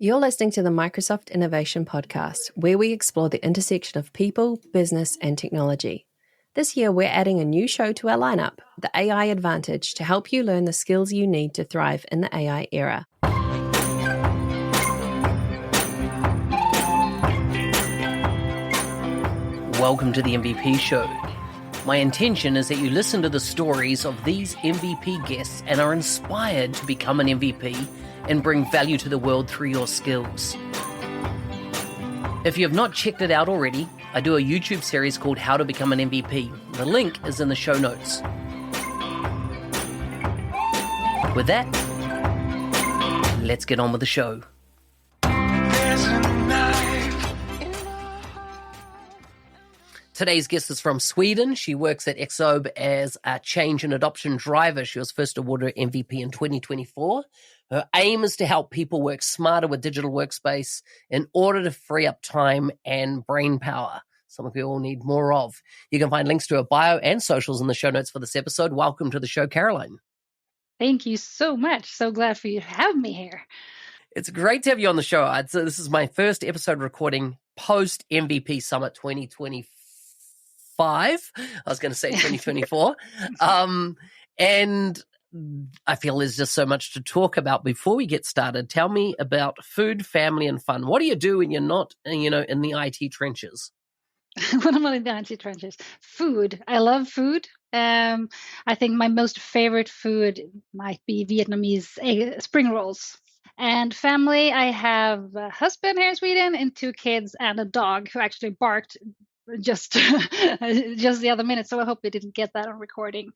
You're listening to the Microsoft Innovation Podcast, where we explore the intersection of people, business, and technology. This year, we're adding a new show to our lineup, The AI Advantage, to help you learn the skills you need to thrive in the AI era. Welcome to the MVP Show. My intention is that you listen to the stories of these MVP guests and are inspired to become an MVP and bring value to the world through your skills. If you have not checked it out already, I do a YouTube series called How to Become an MVP. The link is in the show notes. With that, let's get on with the show. Today's guest is from Sweden. She works at XOBE as a change and adoption driver. She was first awarded MVP in 2024. Her aim is to help people work smarter with digital workspace in order to free up time and brain power, something we all need more of. You can find links to her bio and socials in the show notes for this episode. Welcome to the show, Caroline. Thank you so much. So glad for you to have me here. It's great to have you on the show. This is my first episode recording post MVP Summit 2025. I was going to say 2024. And I feel there's just so much to talk about. Before we get started, tell me about food, family, and fun. What do you do when you're not, in the IT trenches? When I'm not in the IT trenches, food. I love food. I think my most favorite food might be Vietnamese spring rolls. And family, I have a husband here in Sweden and 2 kids and a dog who actually barked just the other minute. So I hope we didn't get that on recording.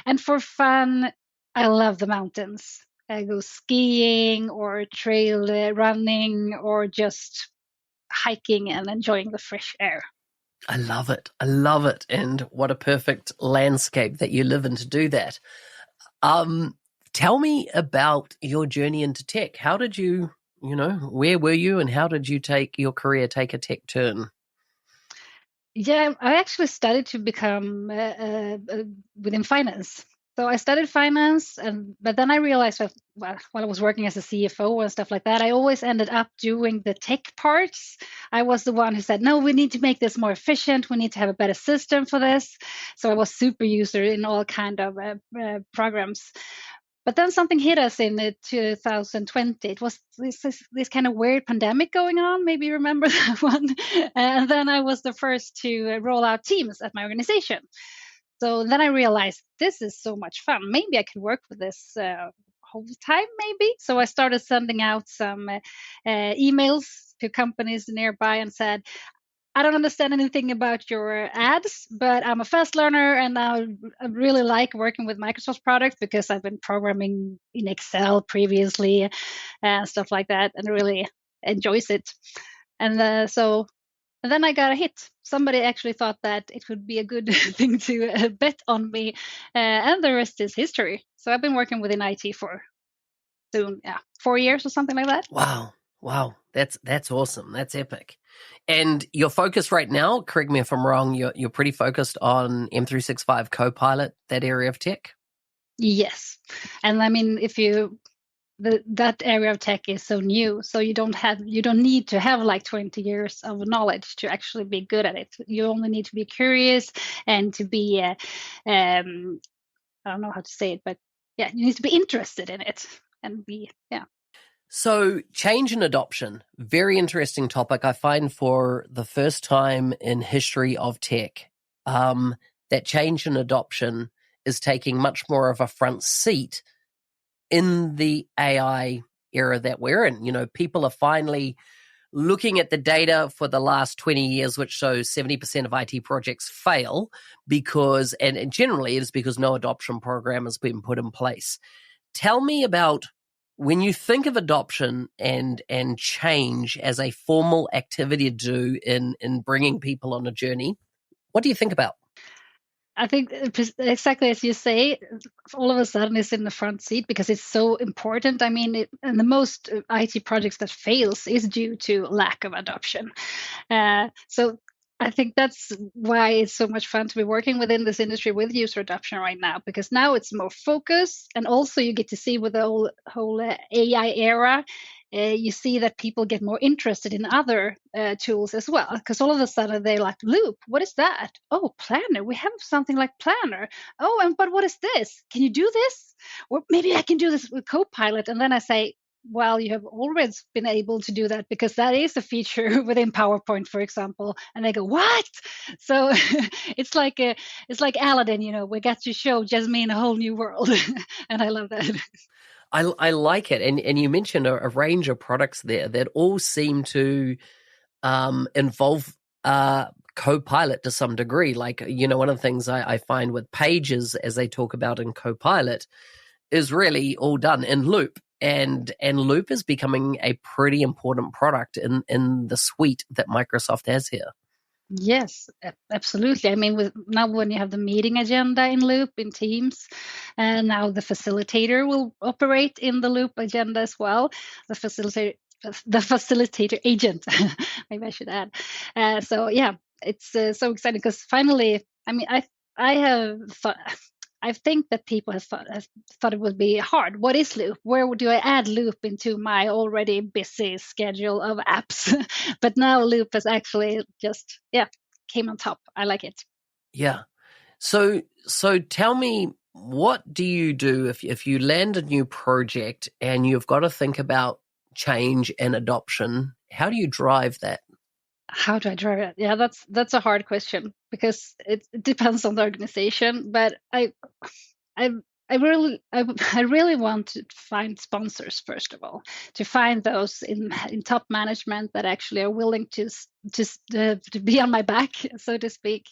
And for fun, I love the mountains. I go skiing or trail running or just hiking and enjoying the fresh air. I love it. I love it. And what a perfect landscape that you live in to do that. Tell me about your journey into tech. How did you, where were you and how did you take your career take a tech turn? Yeah, I actually studied to become within finance. So I studied finance, but then I realized that while I was working as a CFO and stuff like that, I always ended up doing the tech parts. I was the one who said, no, we need to make this more efficient. We need to have a better system for this. So I was super user in all kind of programs. But then something hit us in 2020. It was this kind of weird pandemic going on. Maybe you remember that one. And then I was the first to roll out Teams at my organization. So then I realized this is so much fun. Maybe I could work with this whole time, maybe. So I started sending out some emails to companies nearby and said, I don't understand anything about your ads, but I'm a fast learner and I really like working with Microsoft products because I've been programming in Excel previously and stuff like that and really enjoys it. And then I got a hit. Somebody actually thought that it would be a good thing to bet on me, and the rest is history. So I've been working within IT for 4 years or something like that. Wow. That's awesome. That's epic. And your focus right now, correct me if I'm wrong, you're pretty focused on M365 Copilot, that area of tech? Yes. And I mean, that area of tech is so new, so you don't need to have like 20 years of knowledge to actually be good at it. You only need to be curious and to be, I don't know how to say it, but yeah, you need to be interested in it and be, yeah. So change and adoption, very interesting topic. I find for the first time in history of tech, that change and adoption is taking much more of a front seat in the AI era that we're in. People are finally looking at the data for the last 20 years, which shows 70% of IT projects fail because, and generally it is because no adoption program has been put in place. Tell me about when you think of adoption and change as a formal activity to do in bringing people on a journey, what do you think about? I think exactly as you say, all of a sudden it's in the front seat because it's so important. I mean, and the most IT projects that fails is due to lack of adoption. So I think that's why it's so much fun to be working within this industry with user adoption right now, because now it's more focused, and also you get to see with the whole AI era, you see that people get more interested in other tools as well, because all of a sudden they're like, Loop, what is that? Oh, Planner, we have something like Planner. Oh, but what is this? Can you do this? Or maybe I can do this with Copilot. And then I say, well, you have always been able to do that, because that is a feature within PowerPoint, for example. And they go, what? So it's like Aladdin, we got to show Jasmine a whole new world. And I love that. I like it. And you mentioned a range of products there that all seem to involve Copilot to some degree. Like, one of the things I find with Pages, as they talk about in Copilot, is really all done in Loop. And Loop is becoming a pretty important product in the suite that Microsoft has here. Yes, absolutely. I mean, now when you have the meeting agenda in Loop in Teams, and now the facilitator will operate in the Loop agenda as well. The facilitator agent, maybe I should add. So yeah, it's so exciting, because finally, I mean, I have thought. I think that people have thought it would be hard. What is Loop? Where do I add Loop into my already busy schedule of apps? But now Loop has actually just, came on top. I like it. Yeah. So tell me, what do you do if you land a new project and you've got to think about change and adoption? How do you drive that? How do I drive it? Yeah, that's a hard question, because it depends on the organization. But I really want to find sponsors, first of all, to find those in top management that actually are willing to be on my back, so to speak,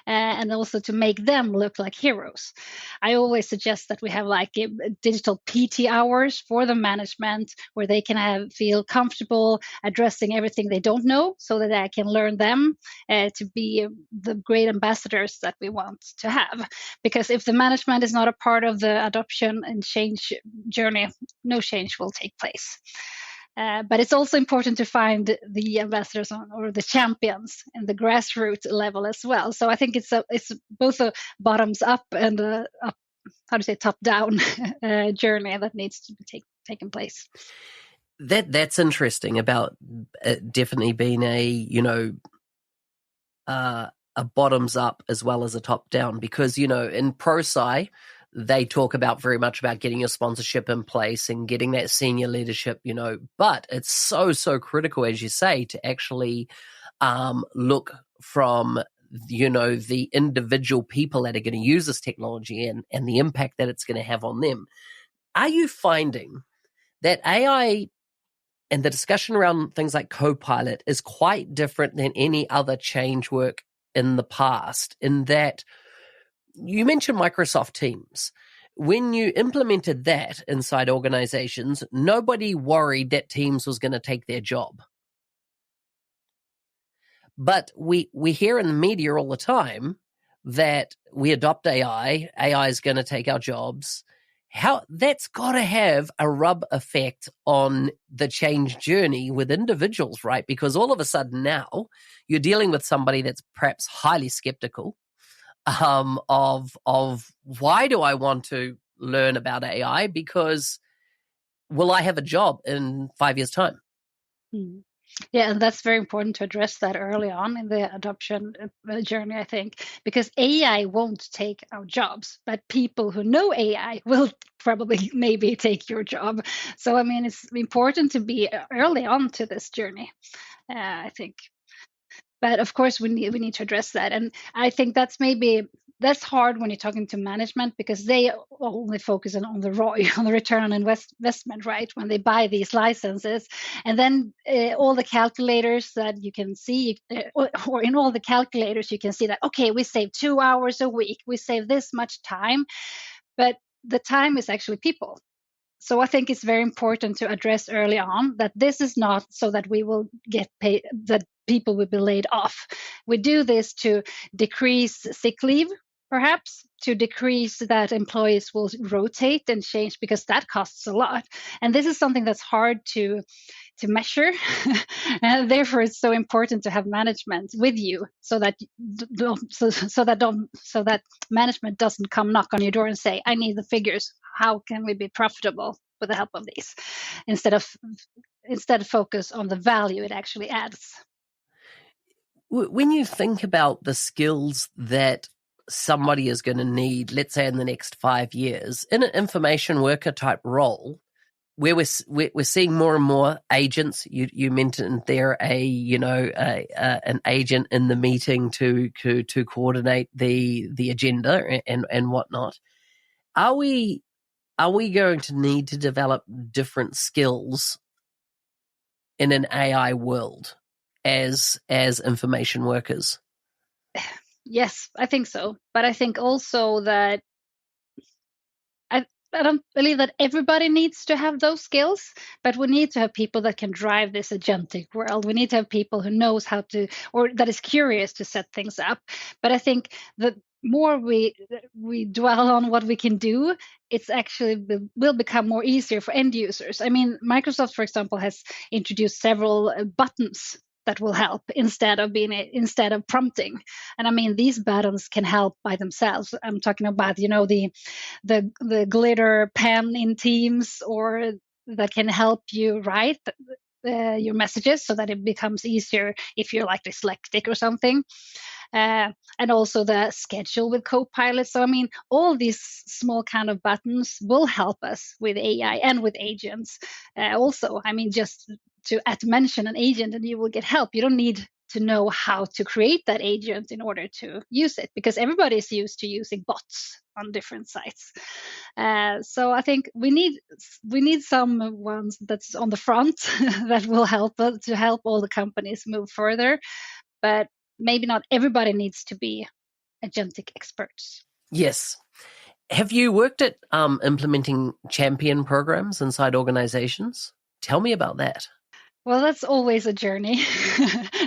and also to make them look like heroes. I always suggest that we have like digital PT hours for the management, where they can feel comfortable addressing everything they don't know, so that I can learn them to be the great ambassadors that we want to have. Because if the management is not a part of the adoption and change journey, no change will take place. But it's also important to find the ambassadors or the champions in the grassroots level as well. So I think it's both a bottoms up and a top down journey that needs to be taken place. That's interesting about definitely being a bottoms up as well as a top down, because in ProSci they talk about very much about getting your sponsorship in place and getting that senior leadership, but it's so critical, as you say, to actually look from, the individual people that are going to use this technology and the impact that it's going to have on them. Are you finding that AI and the discussion around things like Copilot is quite different than any other change work in the past, in that you mentioned Microsoft Teams? When you implemented that inside organizations, nobody worried that Teams was going to take their job. But we hear in the media all the time that we adopt AI is going to take our jobs. How that's got to have a rub effect on the change journey with individuals, right? Because all of a sudden now you're dealing with somebody that's perhaps highly skeptical of why do I want to learn about AI, because will I have a job in 5 years' time? Yeah, and that's very important to address that early on in the adoption journey, I think, because AI won't take our jobs, but people who know AI will probably maybe take your job. So, I mean, it's important to be early on to this journey, I think. But of course, we need to address that. And I think that's hard when you're talking to management, because they only focus on the ROI, on the return on investment, right? When they buy these licenses. And then all the calculators that you can see, or in all the calculators, you can see that, okay, we save 2 hours a week, we save this much time, but the time is actually people. So I think it's very important to address early on that this is not so that we will get paid, that people will be laid off. We do this to decrease sick leave, perhaps, to decrease that employees will rotate and change, because that costs a lot. And this is something that's hard to measure. And therefore it's so important to have management with you, so that management doesn't come knock on your door and say, I need the figures. How can we be profitable with the help of these? Instead of instead focus on the value it actually adds. When you think about the skills that somebody is going to need, let's say in the next 5 years, in an information worker type role, where we're seeing more and more agents. You mentioned there an agent in the meeting to coordinate the agenda and whatnot. Are we going to need to develop different skills in an AI world as information workers? Yes, I think so. But I think also that I don't believe that everybody needs to have those skills, but we need to have people that can drive this agentic world. We need to have people who knows how to, or that is curious to set things up. But I think the more we dwell on what we can do, it's actually will become more easier for end users. I mean, Microsoft, for example, has introduced several buttons that will help instead of prompting. And I mean, these buttons can help by themselves. I'm talking about, the glitter pen in Teams, or that can help you write your messages so that it becomes easier if you're like dyslexic or something. And also the schedule with Copilot. So I mean, all these small kind of buttons will help us with AI and with agents. Also, I mean, just to mention an agent and you will get help. You don't need to know how to create that agent in order to use it, because everybody is used to using bots on different sites. So I think we need some ones that's on the front that will help us to help all the companies move further. But maybe not everybody needs to be agentic experts. Yes. Have you worked at implementing champion programs inside organizations? Tell me about that. Well, that's always a journey,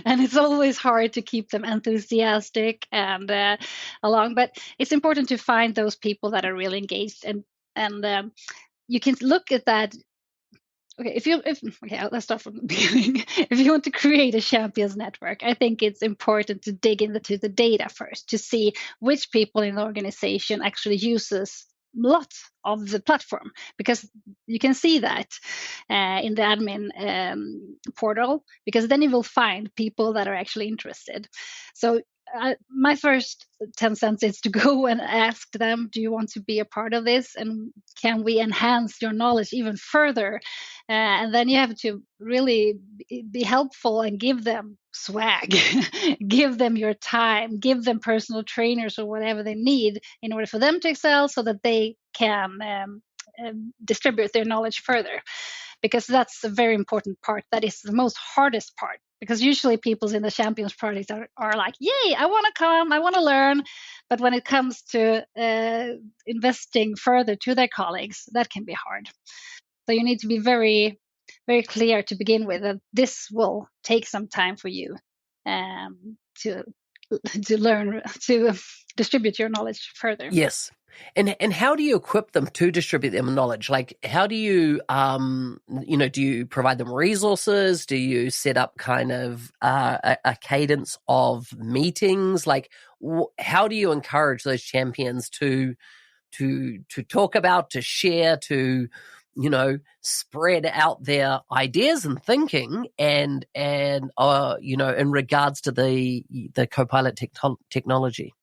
and it's always hard to keep them enthusiastic and along. But it's important to find those people that are really engaged, and you can look at that. Okay, let's start from the beginning. If you want to create a champions network, I think it's important to dig into the data first to see which people in the organization actually uses lots of the platform, because you can see that in the admin portal, because then you will find people that are actually interested. So my first 10 cents is to go and ask them, do you want to be a part of this, and can we enhance your knowledge even further? And then you have to really be helpful and give them swag, give them your time, give them personal trainers or whatever they need in order for them to excel, so that they can distribute their knowledge further. Because that's a very important part. That is the most hardest part. Because usually people in the champions project are like, yay, I want to come, I want to learn. But when it comes to investing further to their colleagues, that can be hard. So you need to be very, very clear to begin with that this will take some time for you to learn, to distribute your knowledge further. Yes. And how do you equip them to distribute their knowledge? Like, how do you, do you provide them resources? Do you set up kind of a cadence of meetings? Like, how do you encourage those champions to talk about, to share, to, spread out their ideas and thinking and in regards to the Copilot technology?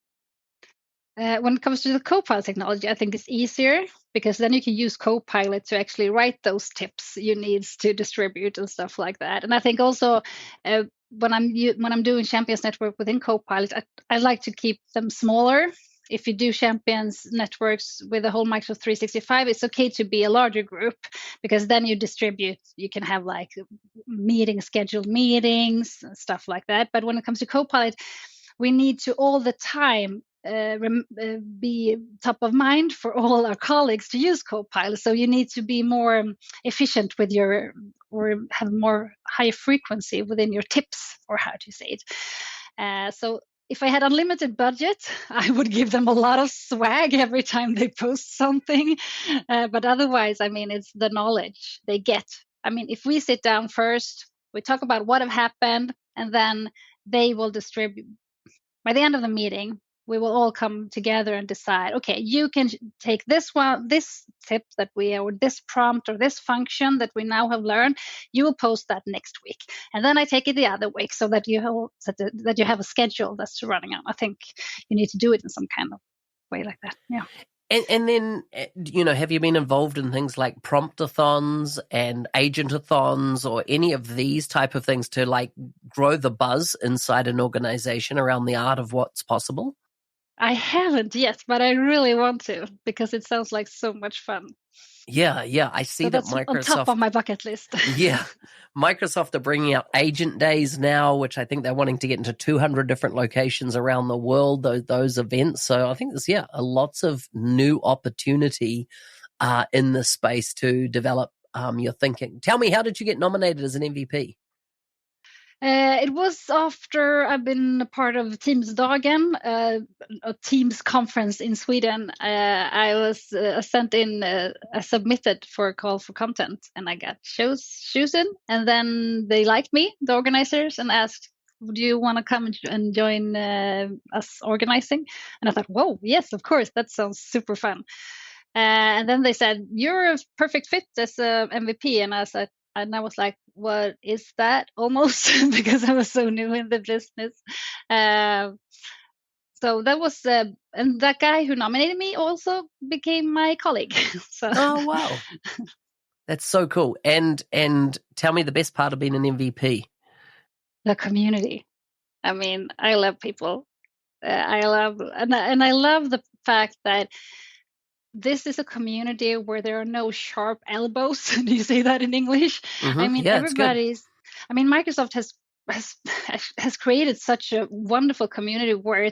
When it comes to the Copilot technology, I think it's easier, because then you can use Copilot to actually write those tips you need to distribute and stuff like that. And I think also when I'm doing Champions Network within Copilot, I like to keep them smaller. If you do Champions Networks with the whole Microsoft 365, it's okay to be a larger group, because then you distribute. You can have like scheduled meetings and stuff like that. But when it comes to Copilot, we need to all the time be top of mind for all our colleagues to use Copilot. So you need to be more efficient with or have more high frequency within your tips, or how to say it. So if I had unlimited budget, I would give them a lot of swag every time they post something. But otherwise, I mean, it's the knowledge they get. I mean, if we sit down first, we talk about what have happened, and then they will distribute. By the end of the meeting, we will all come together and decide, okay, you can take this tip that or this prompt or this function that we now have learned, you will post that next week. And then I take it the other week, so that you have a schedule that's running on. I think you need to do it in some kind of way like that. Yeah. And then, have you been involved in things like promptathons and agentathons or any of these type of things to like grow the buzz inside an organization around the art of what's possible? I haven't yet, but I really want to, because it sounds like so much fun. Yeah. I see so that that's Microsoft, on top of my bucket list. Yeah. Microsoft are bringing out agent days now, which I think they're wanting to get into 200 different locations around the world, those events. So I think there's, lots of new opportunity in this space to develop your thinking. Tell me, how did you get nominated as an MVP? It was after I've been a part of Teamsdagen, a Teams conference in Sweden. I was submitted for a call for content, and I got chosen. And then they liked me, the organizers, and asked, "Do you want to come and join us organizing?" And I thought, "Whoa, yes, of course, that sounds super fun." And then they said, "You're a perfect fit as a MVP," and I was like, what is that, almost? Because I was so new in the business. So that was, and that guy who nominated me also became my colleague. So. Oh, wow. That's so cool. And tell me the best part of being an MVP. The community. I mean, I love people. I love the fact that this is a community where there are no sharp elbows. Do you say that in English? Mm-hmm. I mean, Microsoft has created such a wonderful community where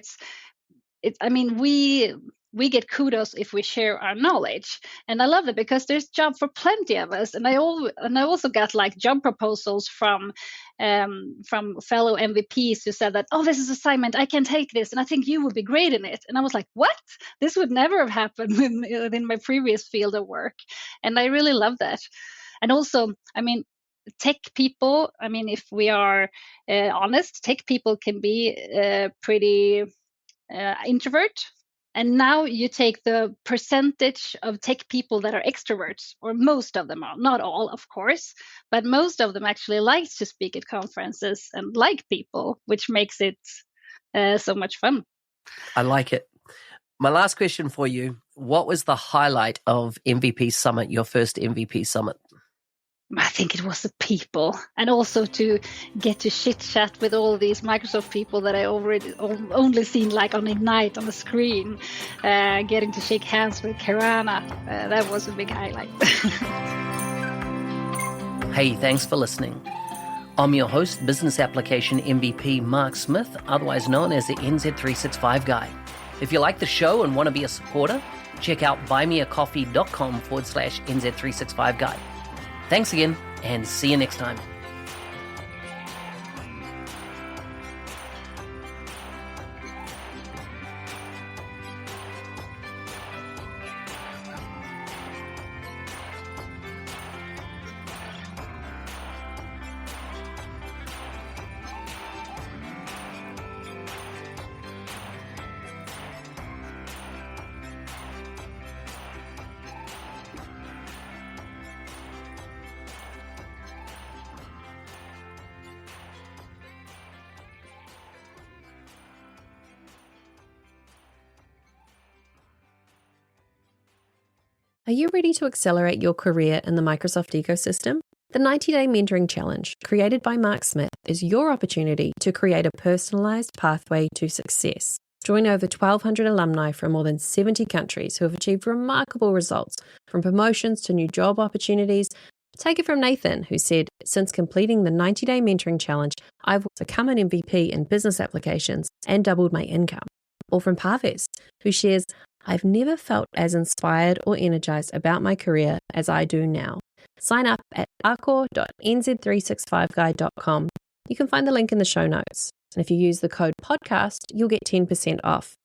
we get kudos if we share our knowledge, and I love it because there's job for plenty of us. And I also got like job proposals from fellow MVPs who said that, "Oh, this is assignment, I can take this, and I think you would be great in it." And I was like, "What? This would never have happened within my previous field of work," and I really love that. And also, I mean, tech people. I mean, if we are honest, tech people can be pretty introvert. And now you take the percentage of tech people that are extroverts, or most of them are, not all, of course, but most of them actually like to speak at conferences and like people, which makes it so much fun. I like it. My last question for you, what was the highlight of MVP Summit, your first MVP Summit? I think it was the people, and also to get to chit chat with all these Microsoft people that I already only seen like on Ignite on the screen. Getting to shake hands with Caroline, that was a big highlight. Hey, thanks for listening. I'm your host, Business Application MVP Mark Smith, otherwise known as the NZ365 Guy. If you like the show and want to be a supporter, check out buymeacoffee.com/NZ365 Guy. Thanks again, and see you next time. Are you ready to accelerate your career in the Microsoft ecosystem? The 90-Day Mentoring Challenge, created by Mark Smith, is your opportunity to create a personalized pathway to success. Join over 1,200 alumni from more than 70 countries who have achieved remarkable results, from promotions to new job opportunities. Take it from Nathan, who said, "Since completing the 90-Day Mentoring Challenge, I've become an MVP in business applications and doubled my income." Or from Parves, who shares, "I've never felt as inspired or energized about my career as I do now." Sign up at arcor.nz365guy.com. You can find the link in the show notes. And if you use the code podcast, you'll get 10% off.